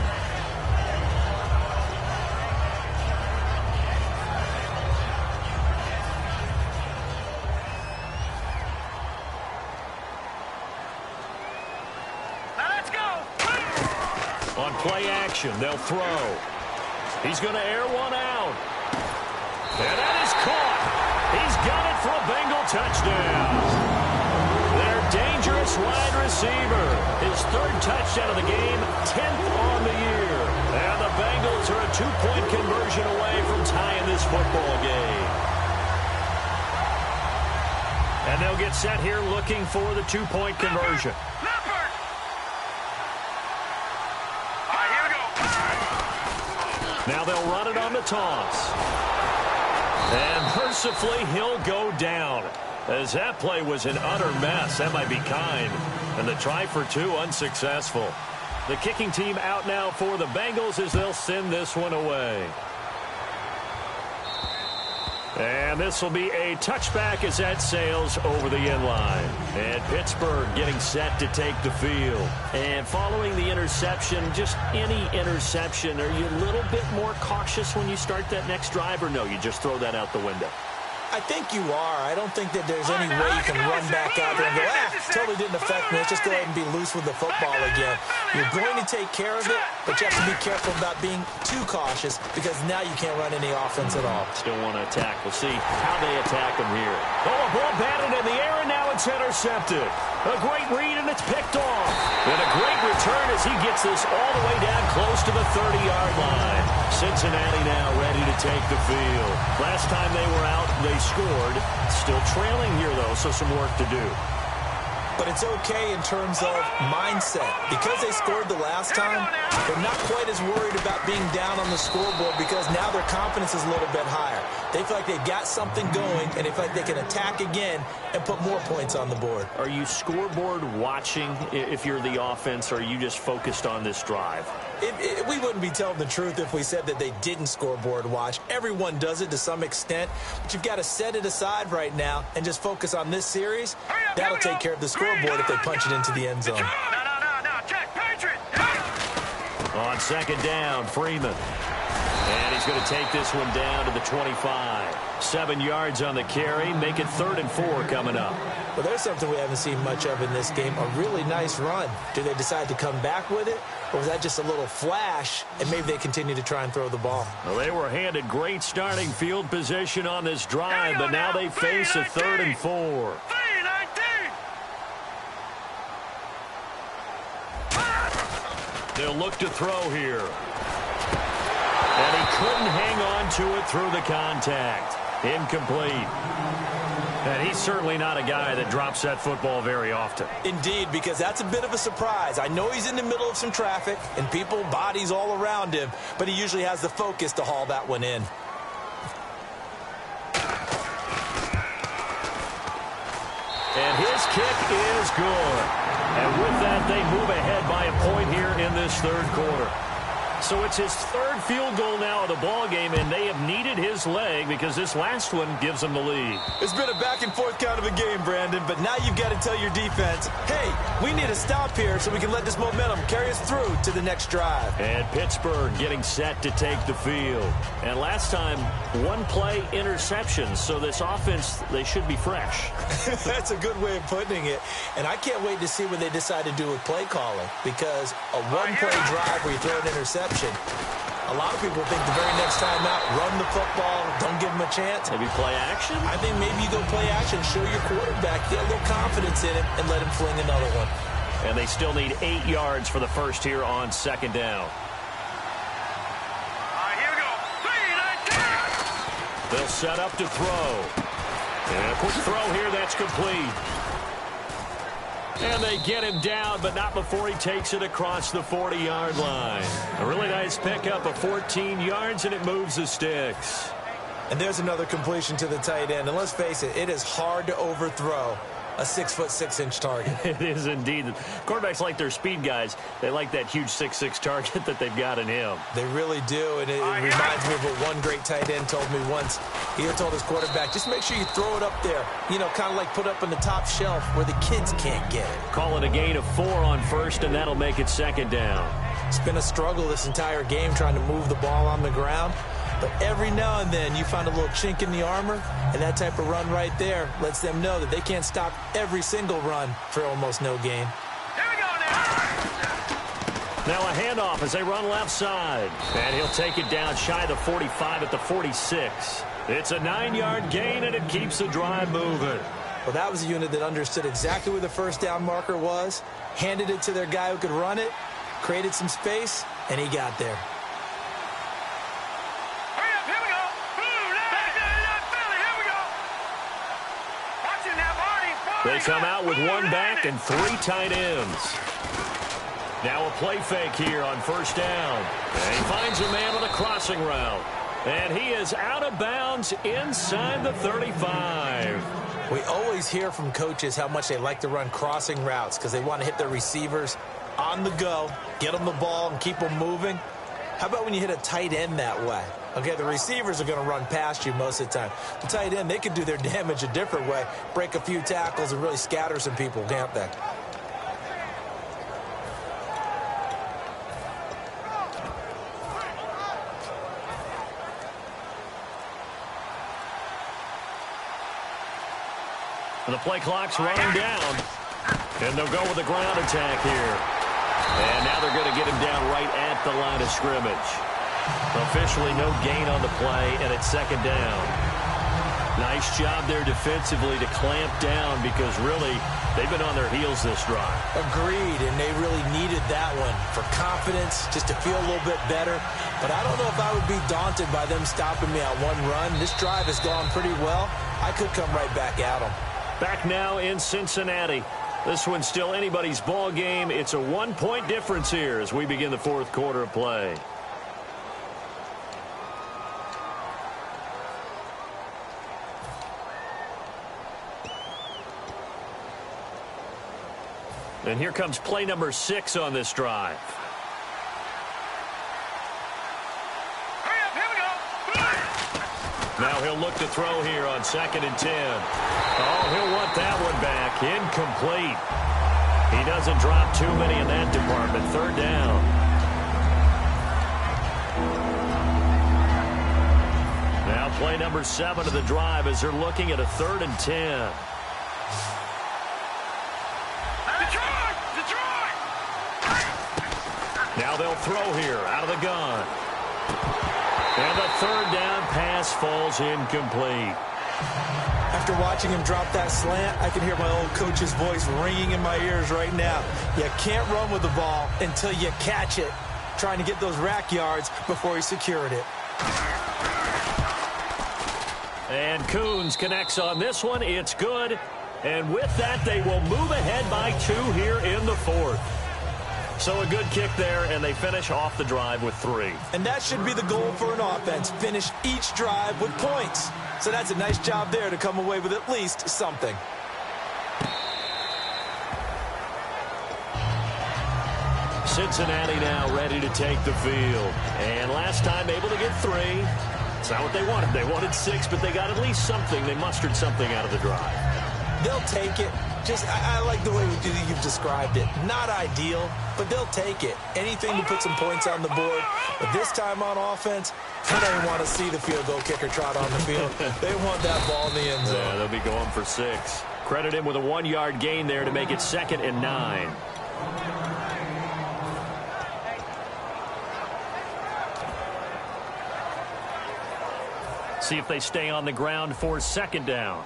On play action, they'll throw. He's going to air one out. And that is caught. He's got it for a Bengal touchdown. Their dangerous wide receiver. His third touchdown of the game, 10th on the year. And the Bengals are a 2-point conversion away from tying this football game. And they'll get set here looking for the 2-point conversion. Now they'll run it on the toss. And mercifully, he'll go down. As that play was an utter mess. That might be kind. And the try for 2 unsuccessful. The kicking team out now for the Bengals as they'll send this one away. And this will be a touchback as that sails over the end line. And Pittsburgh getting set to take the field. And following the interception, just any interception, are you a little bit more cautious when you start that next drive, or no, you just throw that out the window? I think you are. I don't think that there's any way you can run back out there and go, totally didn't affect me. Let's just go ahead and be loose with the football again. You're going to take care of it, but you have to be careful about being too cautious because now you can't run any offense at all. Still want to attack. We'll see how they attack them here. Oh, a ball batted in the air, and now it's intercepted. A great read, and it's picked off. And a great return as he gets this all the way down close to the 30-yard line. Cincinnati now ready to take the field. Last time they were out, they scored. Still trailing here, though, so some work to do. But it's okay in terms of mindset. Because they scored the last time, they're not quite as worried about being down on the scoreboard because now their confidence is a little bit higher. They feel like they've got something going, and they feel like they can attack again and put more points on the board. Are you scoreboard watching if you're the offense, or are you just focused on this drive? We wouldn't be telling the truth if we said that they didn't scoreboard watch. Everyone does it to some extent, but you've got to set it aside right now and just focus on this series. That'll take care of the scoreboard if they punch it into the end zone. On second down, Freeman. And he's going to take this one down to the 25. 7 yards on the carry. Make it 3rd and 4 coming up. Well, there's something we haven't seen much of in this game, a really nice run. Do they decide to come back with it, or was that just a little flash, and maybe they continue to try and throw the ball? Well, they were handed great starting field position on this drive, but now they face a 3rd and 4. They'll look to throw here. And he couldn't hang on to it through the contact. Incomplete. And he's certainly not a guy that drops that football very often. Indeed, because that's a bit of a surprise. I know he's in the middle of some traffic and people, bodies all around him, but he usually has the focus to haul that one in. And his kick is good. And with that, they move ahead by a point here in this 3rd quarter. So it's his 3rd field goal now of the ball game, and they have needed his leg because this last one gives them the lead. It's been a back-and-forth kind of a game, Brandon, but now you've got to tell your defense, hey, we need to stop here so we can let this momentum carry us through to the next drive. And Pittsburgh getting set to take the field. And last time, 1-play interceptions, so this offense, they should be fresh. That's a good way of putting it. And I can't wait to see what they decide to do with play calling, because a one-play drive where you throw an interception, a lot of people think the very next time out, run the football, don't give him a chance. Maybe play action? I think maybe you go play action, show your quarterback, get a little confidence in him, and let him fling another one. And they still need 8 yards for the first here on 2nd down. Here we go. 3, 19. They'll set up to throw. And a quick throw here, that's complete. And they get him down, but not before he takes it across the 40-yard line. A really nice pickup of 14 yards, and it moves the sticks. And there's another completion to the tight end. And let's face it, it is hard to overthrow a 6'6" target. It is indeed. Quarterbacks like their speed guys. They like that huge 6'6" target that they've got in him. They really do, and it reminds me of what one great tight end told me once. He had told his quarterback, just make sure you throw it up there, you know, kind of like put up on the top shelf where the kids can't get it. Call it a gain of 4 on 1st, and that'll make it 2nd down. It's been a struggle this entire game trying to move the ball on the ground. But every now and then you find a little chink in the armor, and that type of run right there lets them know that they can't stop every single run for almost no gain. Here we go now. Now a handoff as they run left side. And he'll take it down shy of the 45 at the 46. It's a 9-yard gain, and it keeps the drive moving. Well, that was a unit that understood exactly where the first down marker was, handed it to their guy who could run it, created some space, and he got there. They come out with 1 back and 3 tight ends. Now a play fake here on 1st down. And he finds a man on a crossing route. And he is out of bounds inside the 35. We always hear from coaches how much they like to run crossing routes because they want to hit their receivers on the go, get them the ball, and keep them moving. How about when you hit a tight end that way? Okay, the receivers are going to run past you most of the time. The tight end, they can do their damage a different way, break a few tackles and really scatter some people, can't they? And the play clock's running down. And they'll go with the ground attack here. And now they're going to get him down right at the line of scrimmage. Officially no gain on the play, and it's 2nd down. Nice job there defensively to clamp down because really they've been on their heels this drive. Agreed, and they really needed that one for confidence, just to feel a little bit better. But I don't know if I would be daunted by them stopping me on one run. This drive has gone pretty well. I could come right back at them. Back now in Cincinnati. This one's still anybody's ball game. It's a 1-point difference here as we begin the 4th quarter of play. And here comes play number 6 on this drive. Hurry up, here we go. Now he'll look to throw here on 2nd and 10. Oh, he'll want that one back. Incomplete. He doesn't drop too many in that department. 3rd down. Play number 7 of the drive as they're looking at a 3rd and 10. Now they'll throw here out of the gun. And the 3rd down pass falls incomplete. After watching him drop that slant, I can hear my old coach's voice ringing in my ears right now. You can't run with the ball until you catch it. Trying to get those rack yards before he secured it. And Coons connects on this one. It's good. And with that, they will move ahead by 2 here in the 4th. So a good kick there, and they finish off the drive with 3. And that should be the goal for an offense. Finish each drive with points. So that's a nice job there to come away with at least something. Cincinnati now ready to take the field. And last time able to get 3. It's not what they wanted. They wanted 6, but they got at least something. They mustered something out of the drive. They'll take it. I like the way you've described it. Not ideal, but they'll take it. Anything to put some points on the board. But this time on offense, they don't want to see the field goal kicker trot on the field. They want that ball in the end zone. Yeah, they'll be going for 6. Credit him with a 1-yard gain there to make it 2nd and 9. See if they stay on the ground for 2nd down.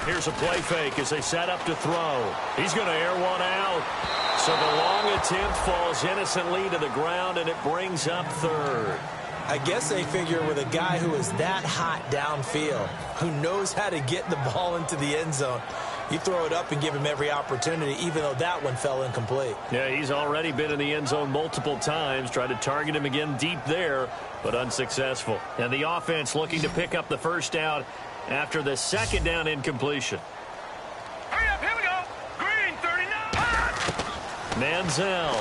Here's a play fake as they set up to throw. He's going to air one out. So the long attempt falls innocently to the ground, and it brings up 3rd. I guess they figure with a guy who is that hot downfield, who knows how to get the ball into the end zone, you throw it up and give him every opportunity, even though that one fell incomplete. Yeah, he's already been in the end zone multiple times. Tried to target him again deep there, but unsuccessful. And the offense looking to pick up the 1st down after the 2nd down incompletion. Hurry up, here we go. Green, 39. Manziel.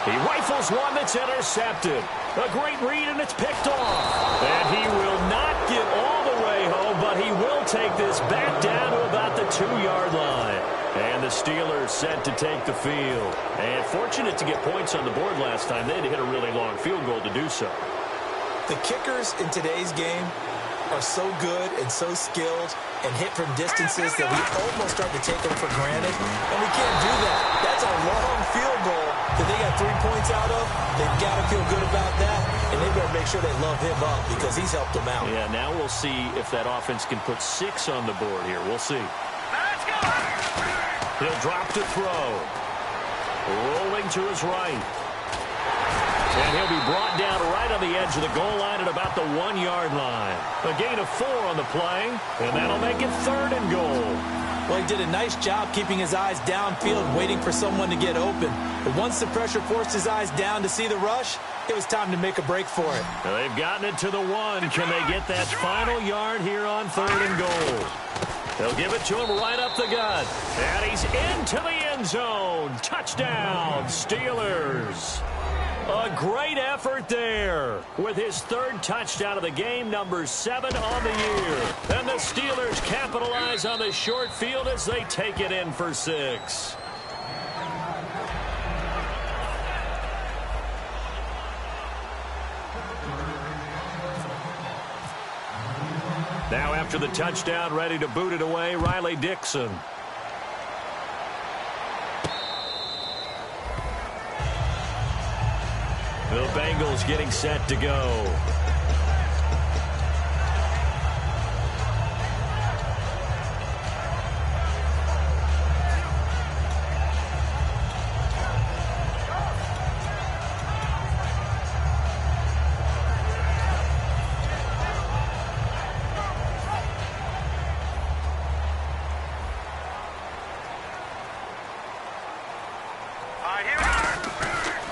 He rifles one that's intercepted. A great read, and it's picked off. And he will not get all the way home, but he will take this back down to about the 2-yard line. And the Steelers set to take the field. And fortunate to get points on the board last time. They had to hit a really long field goal to do so. The kickers in today's game are so good and so skilled and hit from distances that we almost start to take them for granted. And we can't do that. That's a long field goal that they got 3 points out of. They've got to feel good about that, and they better make sure they love him up because he's helped them out. Yeah, now we'll see if that offense can put 6 on the board here. We'll see. Let's go. He'll drop to throw. Rolling to his right. And he'll be brought down right on the edge of the goal line at about the 1-yard line. A gain of 4 on the play, and that'll make it 3rd and goal. Well, he did a nice job keeping his eyes downfield, waiting for someone to get open. But once the pressure forced his eyes down to see the rush, it was time to make a break for it. Now they've gotten it to the 1. Can they get that final yard here on 3rd and goal? They'll give it to him right up the gut. And he's into the end zone. Touchdown, Steelers. A great effort there with his 3rd touchdown of the game, number 7 on the year. And the Steelers capitalize on the short field as they take it in for 6. Now after the touchdown, ready to boot it away, Riley Dixon. The Bengals getting set to go.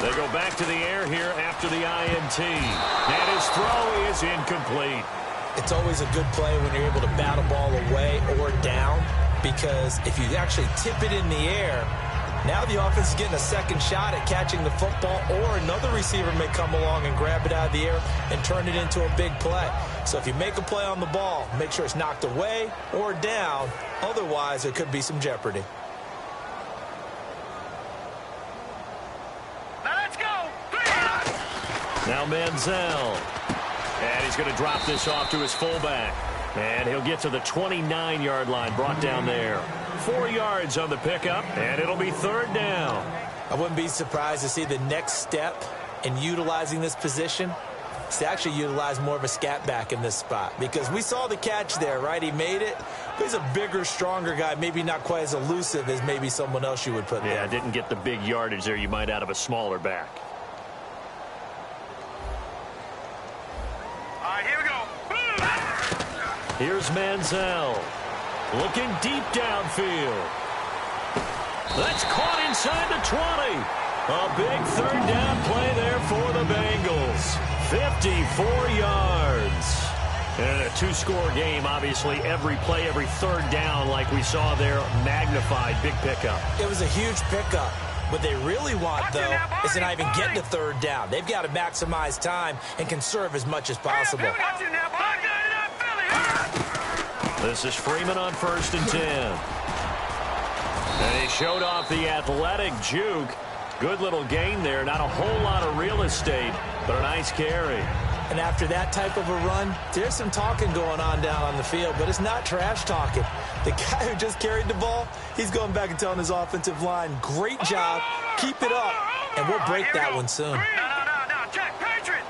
They go back to the air here after the INT. And his throw is incomplete. It's always a good play when you're able to bat a ball away or down, because if you actually tip it in the air, now the offense is getting a second shot at catching the football, or another receiver may come along and grab it out of the air and turn it into a big play. So if you make a play on the ball, make sure it's knocked away or down. Otherwise, there could be some jeopardy. Now let's go. Now Manziel. And he's going to drop this off to his fullback. And he'll get to the 29-yard line, brought down there. 4 yards on the pickup, and it'll be 3rd down. I wouldn't be surprised to see the next step in utilizing this position is to actually utilize more of a scat back in this spot, because we saw the catch there, right? He made it, but he's a bigger, stronger guy, maybe not quite as elusive as maybe someone else you would put there. Yeah, didn't get the big yardage there you might out of a smaller back. All right, here we go. Here's Manziel. Looking deep downfield. That's caught inside the 20. A big 3rd down play there for the Bengals. 54 yards. And a 2-score game, obviously, every play, every 3rd down, like we saw there, magnified, big pickup. It was a huge pickup. What they really want, though, is to not even get to 3rd down. They've got to maximize time and conserve as much as possible. This is Freeman on 1st and 10. And he showed off the athletic juke. Good little gain there. Not a whole lot of real estate, but a nice carry. And after that type of a run, there's some talking going on down on the field, but it's not trash talking. The guy who just carried the ball, he's going back and telling his offensive line, great job, keep it up, and we'll break that one soon. No, check, Patriot.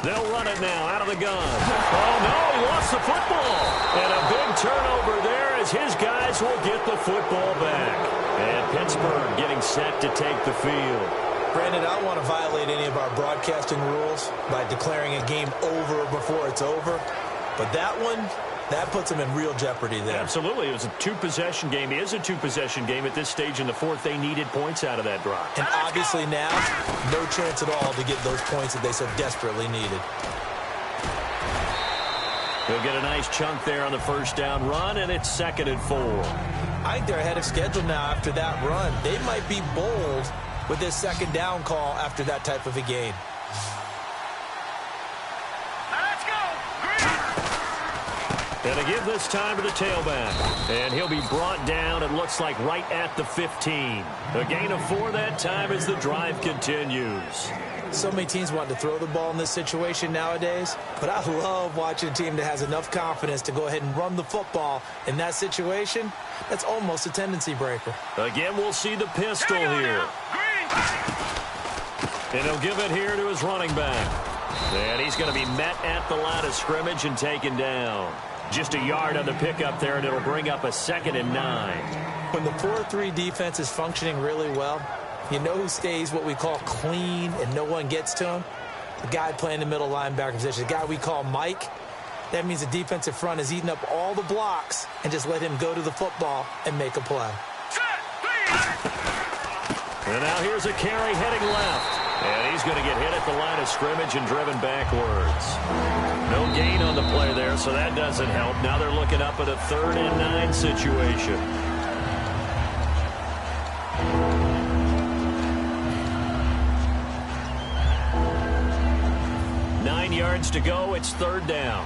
They'll run it now out of the gun. Oh, no, he lost the football. And a big turnover there as his guys will get the football back. And Pittsburgh getting set to take the field. Brandon, I don't want to violate any of our broadcasting rules by declaring a game over before it's over. But that one, that puts them in real jeopardy there. Absolutely. It was a 2-possession game. It is a 2-possession game at this stage in the 4th. They needed points out of that drive. And obviously now, no chance at all to get those points that they so desperately needed. He'll get a nice chunk there on the 1st down run, and it's 2nd and 4. I think they're ahead of schedule now after that run. They might be bold with this 2nd down call after that type of a game. Let's go. And they give this time to the tailback. And he'll be brought down, it looks like, right at the 15. A gain of 4 that time as the drive continues. So many teams want to throw the ball in this situation nowadays, but I love watching a team that has enough confidence to go ahead and run the football in that situation. That's almost a tendency breaker. Again, we'll see the pistol here. And he'll give it here to his running back. And he's going to be met at the line of scrimmage and taken down. Just a yard on the pickup there, and it'll bring up a 2nd and 9. When the 4-3 defense is functioning really well, you know who stays what we call clean and no one gets to him? The guy playing the middle linebacker position, the guy we call Mike. That means the defensive front is eating up all the blocks and just let him go to the football and make a play. And now here's a carry heading left. And he's going to get hit at the line of scrimmage and driven backwards. No gain on the play there, so that doesn't help. Now they're looking up at a 3rd and 9 situation. Yards to go. It's 3rd down.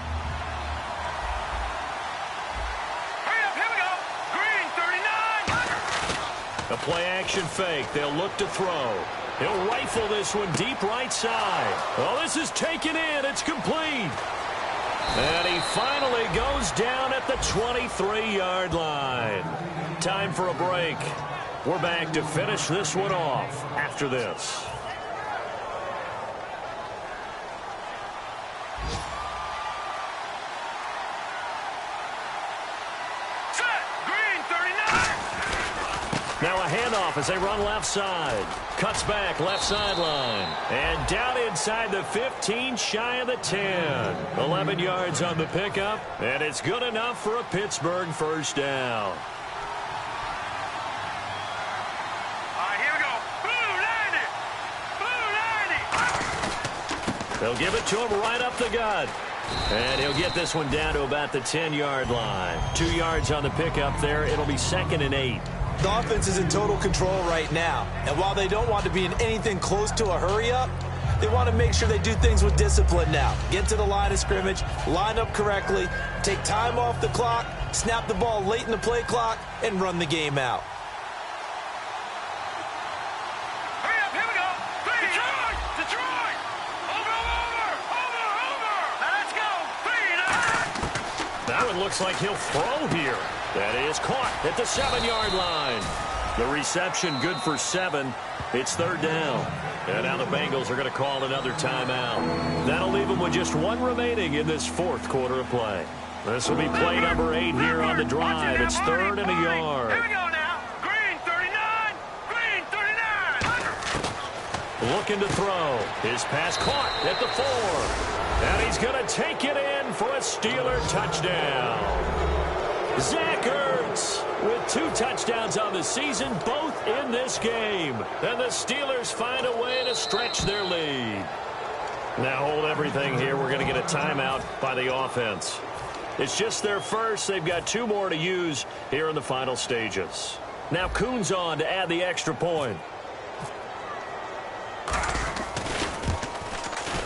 Hurry up, here we go. Green, 39. A play action fake. They'll look to throw. He'll rifle this one deep right side. Oh, this is taken in. It's complete. And he finally goes down at the 23-yard line. Time for a break. We're back to finish this one off after this. Now a handoff as they run left side. Cuts back left sideline. And down inside the 15, shy of the 10. 11 yards on the pickup. And it's good enough for a Pittsburgh 1st down. All right, here we go. Blue 90. They'll give it to him right up the gut. And he'll get this one down to about the 10-yard line. 2 yards on the pickup there. It'll be 2nd and 8. The offense is in total control right now. And while they don't want to be in anything close to a hurry-up, they want to make sure they do things with discipline now. Get to the line of scrimmage, line up correctly, take time off the clock, snap the ball late in the play clock, and run the game out. Hurry up, here we go. Charge! Now it looks like he'll throw here. That is caught at the 7-yard line. The reception good for 7. It's 3rd down. And now the Bengals are going to call another timeout. That'll leave them with just 1 remaining in this 4th quarter of play. This will be play number 8 here on the drive. It's 3rd and a yard. Here we go now. Green 39. Green 39. Looking to throw. His pass caught at the 4. And he's going to take it in for a Steeler touchdown. Zach Ertz with 2 touchdowns on the season, both in this game. And the Steelers find a way to stretch their lead. Now hold everything here. We're going to get a timeout by the offense. It's just their first. They've got 2 more to use here in the final stages. Now Kuhn's on to add the extra point.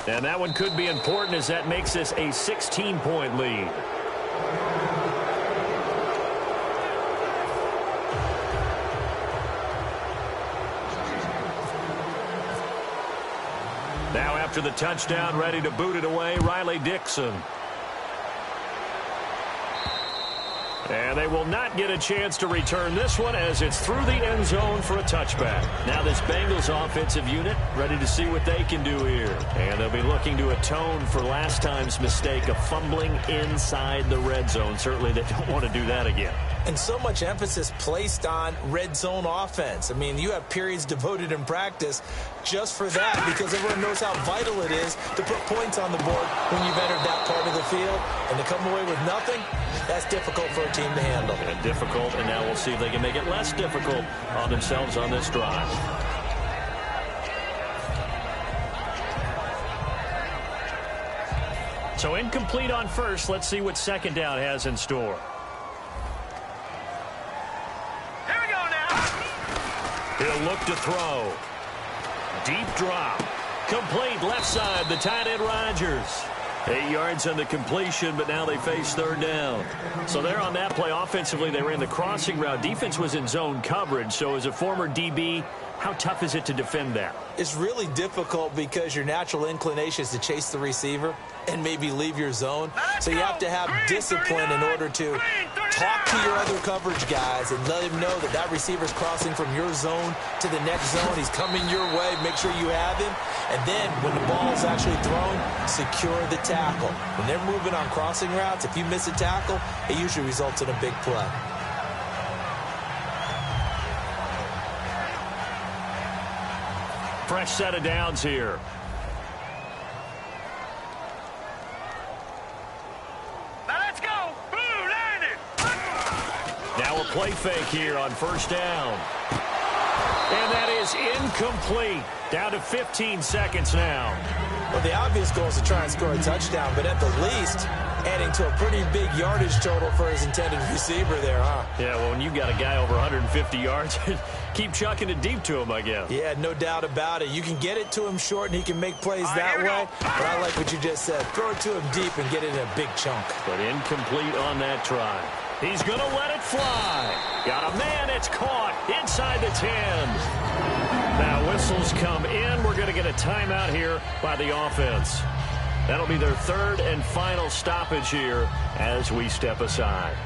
And that one could be important as that makes this a 16-point lead. Now after the touchdown, ready to boot it away, Riley Dixon. And they will not get a chance to return this one as it's through the end zone for a touchback. Now this Bengals offensive unit ready to see what they can do here. And they'll be looking to atone for last time's mistake of fumbling inside the red zone. Certainly they don't want to do that again. And so much emphasis placed on red zone offense. I mean, you have periods devoted in practice just for that because everyone knows how vital it is to put points on the board when you've entered that part of the field. And to come away with nothing, that's difficult for a team to handle. And difficult, and now we'll see if they can make it less difficult on themselves on this drive. So incomplete on first. Let's see what 2nd down has in store. Here we go now. He'll look to throw. Deep drop. Complete left side, the tight end Rodgers. 8 yards on the completion, but now they face 3rd down. So they're on that play. Offensively, they ran the crossing route. Defense was in zone coverage. So as a former DB, how tough is it to defend that? It's really difficult because your natural inclination is to chase the receiver and maybe leave your zone. So you have to have discipline in order to talk to your other coverage guys and let him know that that receiver's crossing from your zone to the next zone. He's coming your way. Make sure you have him. And then when the ball is actually thrown, secure the tackle. When they're moving on crossing routes, if you miss a tackle, it usually results in a big play. Fresh set of downs here. Now let's go. Blue landed. Now a play fake here on 1st down. And that is incomplete. Down to 15 seconds now. Well, the obvious goal is to try and score a touchdown, but at the least, adding to a pretty big yardage total for his intended receiver there, huh? Yeah, well, when you've got a guy over 150 yards, keep chucking it deep to him, I guess. Yeah, no doubt about it. You can get it to him short, and he can make plays that way. But I like what you just said. Throw it to him deep and get it in a big chunk. But incomplete on that try. He's going to let it fly. Got a man. It's caught inside the 10. Now whistles come in. We're going to get a timeout here by the offense. That'll be their 3rd and final stoppage here as we step aside.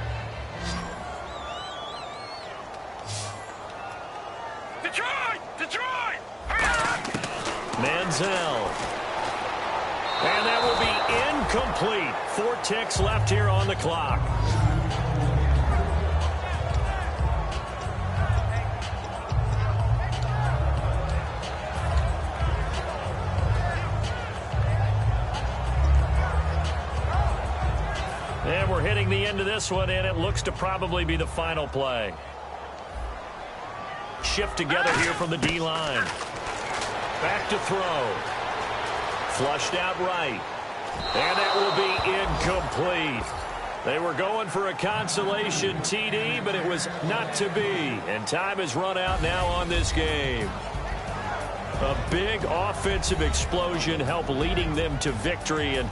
Detroit! Detroit! Hurry up! Manziel. And that will be incomplete. 4 ticks left here on the clock. And we're hitting the end of this one, and it looks to probably be the final play. Shift together here from the D-line. Back to throw. Flushed out right. And that will be incomplete. They were going for a consolation TD, but it was not to be. And time has run out now on this game. A big offensive explosion helped leading them to victory. And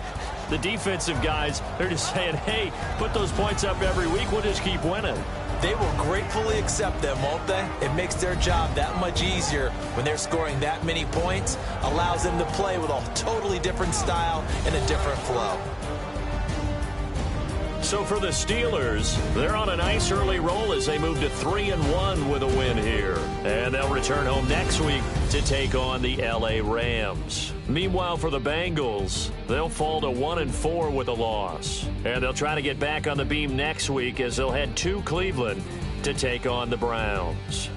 the defensive guys, they're just saying, hey, put those points up every week. We'll just keep winning. They will gratefully accept them, won't they? It makes their job that much easier when they're scoring that many points. Allows them to play with a totally different style and a different flow. So for the Steelers, they're on a nice early roll as they move to 3-1 with a win here. And they'll return home next week to take on the LA Rams. Meanwhile, for the Bengals, they'll fall to 1-4 with a loss. And they'll try to get back on the beam next week as they'll head to Cleveland to take on the Browns.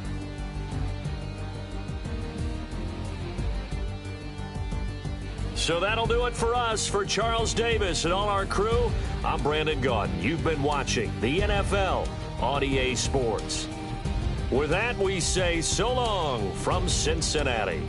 So that'll do it for us. For Charles Davis and all our crew, I'm Brandon Gaudin. You've been watching the NFL on EA Sports. With that, we say so long from Cincinnati.